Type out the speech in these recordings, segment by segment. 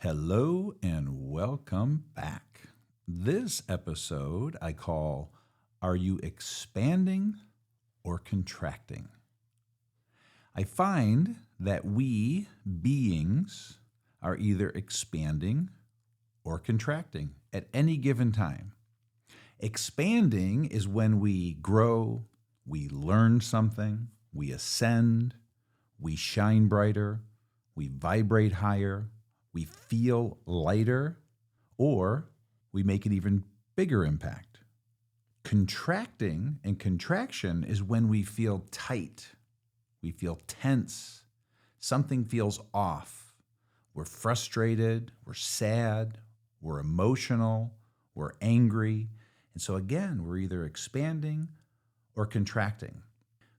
Hello and welcome back. This episode I call Are You Expanding or Contracting? I find that we beings are either expanding or contracting at any given time. Expanding is when we grow, we learn something, we ascend, we shine brighter, we vibrate higher, we feel lighter, or we make an even bigger impact. Contracting and contraction is when we feel tight, we feel tense, something feels off. We're frustrated, we're sad, we're emotional, we're angry. And so again, we're either expanding or contracting.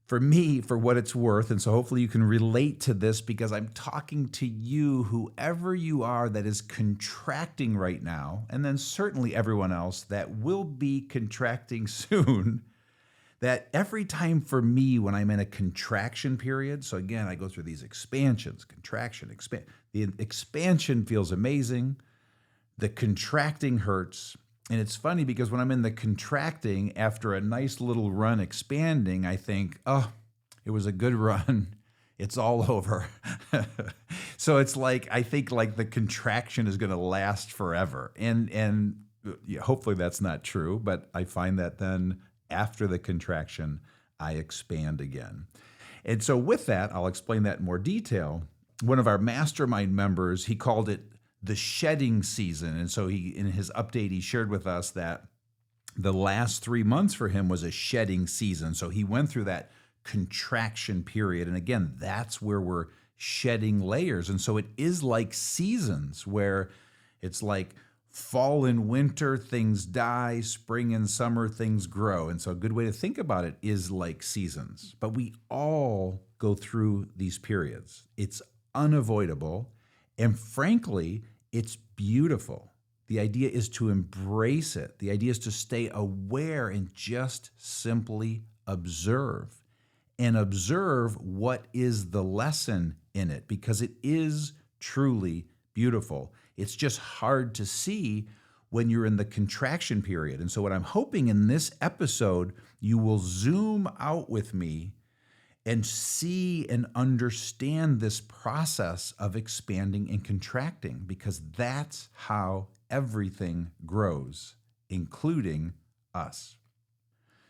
For me, for what it's worth, and so hopefully you can relate to this because I'm talking to you, whoever you are that is contracting right now, and then certainly everyone else that will be contracting soon, that every time for me when I'm in a contraction period, so again, I go through these expansions, contraction, expand. The expansion feels amazing. The contracting hurts. And it's funny because when I'm in the contracting, after a nice little run expanding, I think, oh, it was a good run. It's all over. So it's like, I think like the contraction is going to last forever. And hopefully that's not true, but I find that then after the contraction, I expand again. And so with that, I'll explain that in more detail. One of our mastermind members, he called it the shedding season. And so in his update, he shared with us that the last 3 months for him was a shedding season. So he went through that contraction period. And again, that's where we're shedding layers. And so it is like seasons where it's like fall and winter, things die, spring and summer, things grow. And so a good way to think about it is like seasons. But we all go through these periods. It's unavoidable. And frankly, it's beautiful. The idea is to embrace it. The idea is to stay aware and just simply observe. And observe what is the lesson in it, because it is truly beautiful. It's just hard to see when you're in the contraction period. And so what I'm hoping in this episode, you will zoom out with me and see and understand this process of expanding and contracting, because that's how everything grows, including us.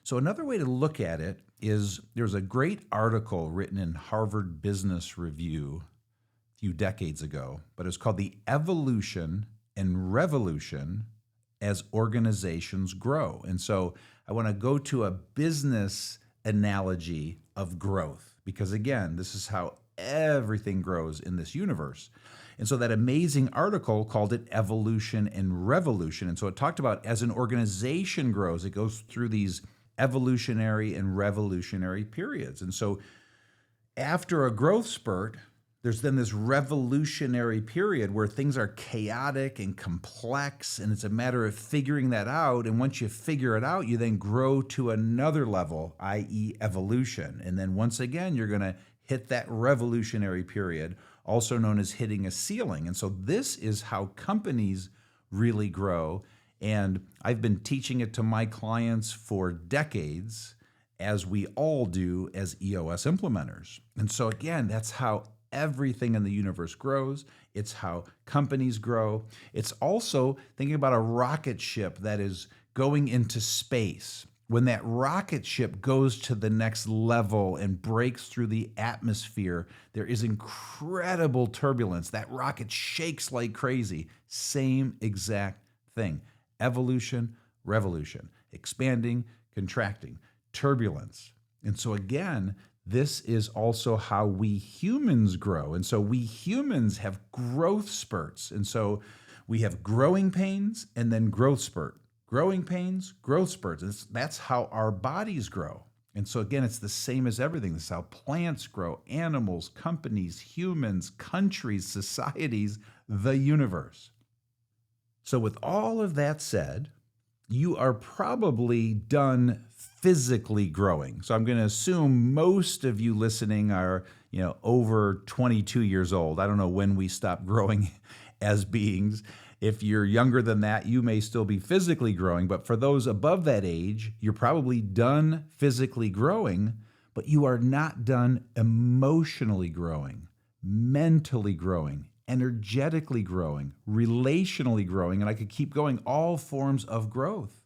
So another way to look at it is there's a great article written in Harvard Business Review a few decades ago, but it's called The Evolution and Revolution as Organizations Grow. And so I want to go to a business analogy of growth, because again, this is how everything grows in this universe. And so that amazing article called it Evolution and Revolution. And so it talked about as an organization grows, it goes through these evolutionary and revolutionary periods. And so after a growth spurt, there's then this revolutionary period where things are chaotic and complex, and it's a matter of figuring that out. And once you figure it out, you then grow to another level, i.e. evolution. And then once again, you're going to hit that revolutionary period, also known as hitting a ceiling. And so this is how companies really grow. And I've been teaching it to my clients for decades, as we all do as EOS implementers. And so again, that's how everything in the universe grows. It's how companies grow. It's also thinking about a rocket ship that is going into space. When that rocket ship goes to the next level and breaks through the atmosphere, there is incredible turbulence. That rocket shakes like crazy. Same exact thing. Evolution, revolution, expanding, contracting, turbulence. And so again, this is also how we humans grow. And so we humans have growth spurts. And so we have growing pains and then growth spurt. Growing pains, growth spurts. That's how our bodies grow. And so again, it's the same as everything. This is how plants grow, animals, companies, humans, countries, societies, the universe. So with all of that said, you are probably done physically growing. So I'm going to assume most of you listening are, over 22 years old. I don't know when we stop growing as beings. If you're younger than that, you may still be physically growing, but for those above that age, you're probably done physically growing, but you are not done emotionally growing, mentally growing, energetically growing, relationally growing, and I could keep going, all forms of growth.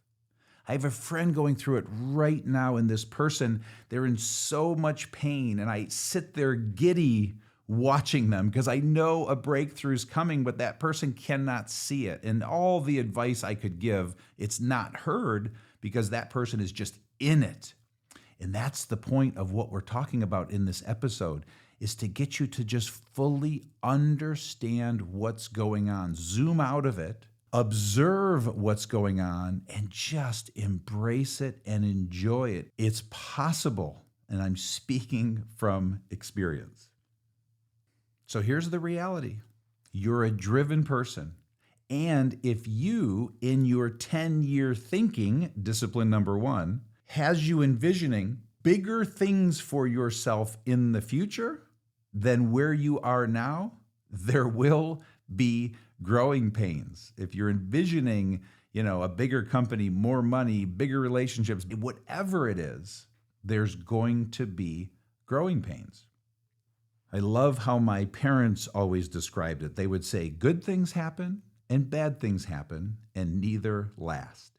I have a friend going through it right now, and this person, they're in so much pain, and I sit there giddy watching them because I know a breakthrough is coming, but that person cannot see it. And all the advice I could give, it's not heard because that person is just in it. And that's the point of what we're talking about in this episode, is to get you to just fully understand what's going on. Zoom out of it, observe what's going on, and just embrace it and enjoy it. It's possible, and I'm speaking from experience. So here's the reality. You're a driven person. And if you, in your 10-year thinking, discipline number 1, has you envisioning bigger things for yourself in the future than where you are now, there will be growing pains. If you're envisioning, a bigger company, more money, bigger relationships, whatever it is, there's going to be growing pains. I love how my parents always described it. They would say, good things happen and bad things happen, and neither last.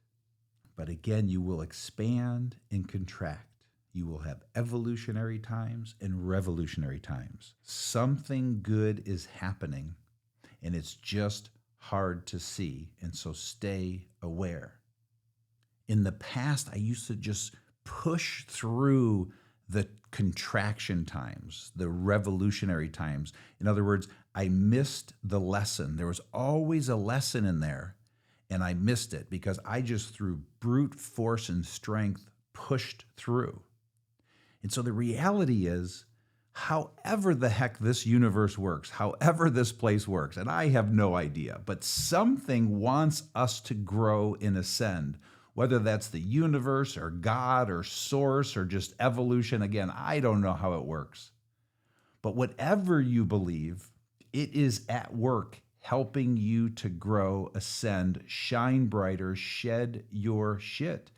But again, you will expand and contract. You will have evolutionary times and revolutionary times. Something good is happening, and it's just hard to see, and so stay aware. In the past, I used to just push through the contraction times, the revolutionary times. In other words, I missed the lesson. There was always a lesson in there, and I missed it because I just through brute force and strength pushed through. And so the reality is, however the heck this universe works, however this place works, and I have no idea, but something wants us to grow and ascend. Whether that's the universe or God or source or just evolution, again, I don't know how it works. But whatever you believe, it is at work helping you to grow, ascend, shine brighter, shed your shit.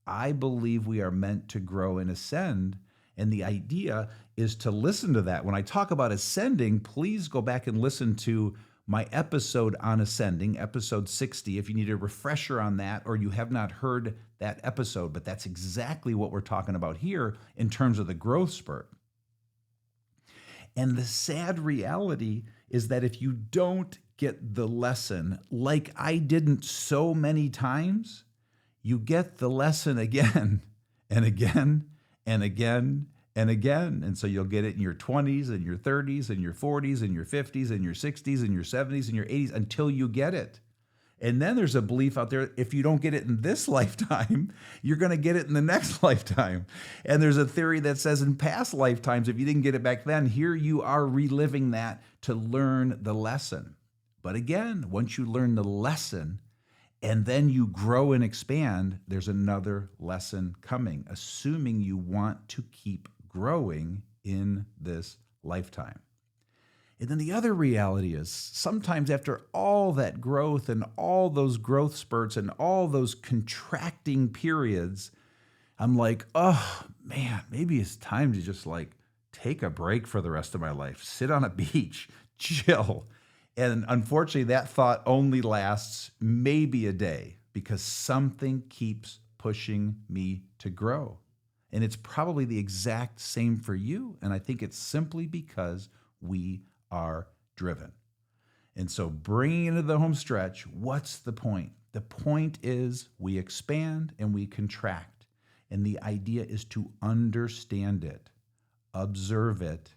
I believe we are meant to grow and ascend, and the idea is to listen to that. When I talk about ascending, please go back and listen to my episode on ascending, episode 60, if you need a refresher on that or you have not heard that episode, but that's exactly what we're talking about here in terms of the growth spurt. And the sad reality is that if you don't get the lesson, like I didn't so many times, you get the lesson again and again and again and again. And so you'll get it in your 20s and your 30s and your 40s and your 50s and your 60s and your 70s and your 80s until you get it. And then there's a belief out there, if you don't get it in this lifetime, you're going to get it in the next lifetime. And there's a theory that says in past lifetimes, if you didn't get it back then, here you are reliving that to learn the lesson. But again, once you learn the lesson and then you grow and expand, there's another lesson coming, assuming you want to keep growing in this lifetime. And then the other reality is sometimes after all that growth and all those growth spurts and all those contracting periods, I'm like, oh man, maybe it's time to just take a break for the rest of my life, sit on a beach, chill. And unfortunately, that thought only lasts maybe a day because something keeps pushing me to grow. And it's probably the exact same for you. And I think it's simply because we are driven. And so bringing into the home stretch, what's the point? The point is we expand and we contract. And the idea is to understand it, observe it,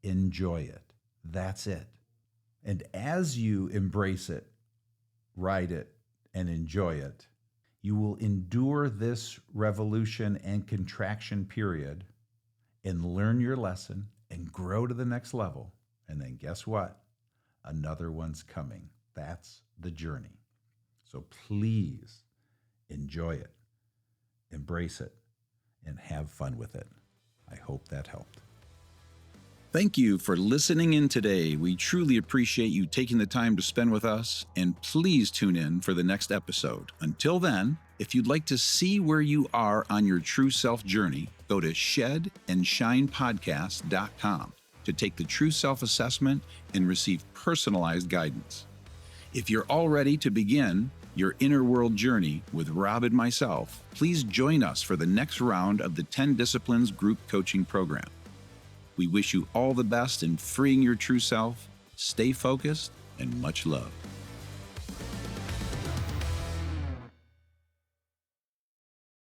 enjoy it. That's it. And as you embrace it, ride it, and enjoy it, you will endure this revolution and contraction period and learn your lesson and grow to the next level. And then guess what? Another one's coming. That's the journey. So please enjoy it, embrace it, and have fun with it. I hope that helped. Thank you for listening in today. We truly appreciate you taking the time to spend with us, and please tune in for the next episode. Until then, if you'd like to see where you are on your true self journey, go to shedandshinepodcast.com to take the true self assessment and receive personalized guidance. If you're all ready to begin your inner world journey with Rob and myself, please join us for the next round of the 10 Disciplines group coaching program. We wish you all the best in freeing your true self. Stay focused and much love.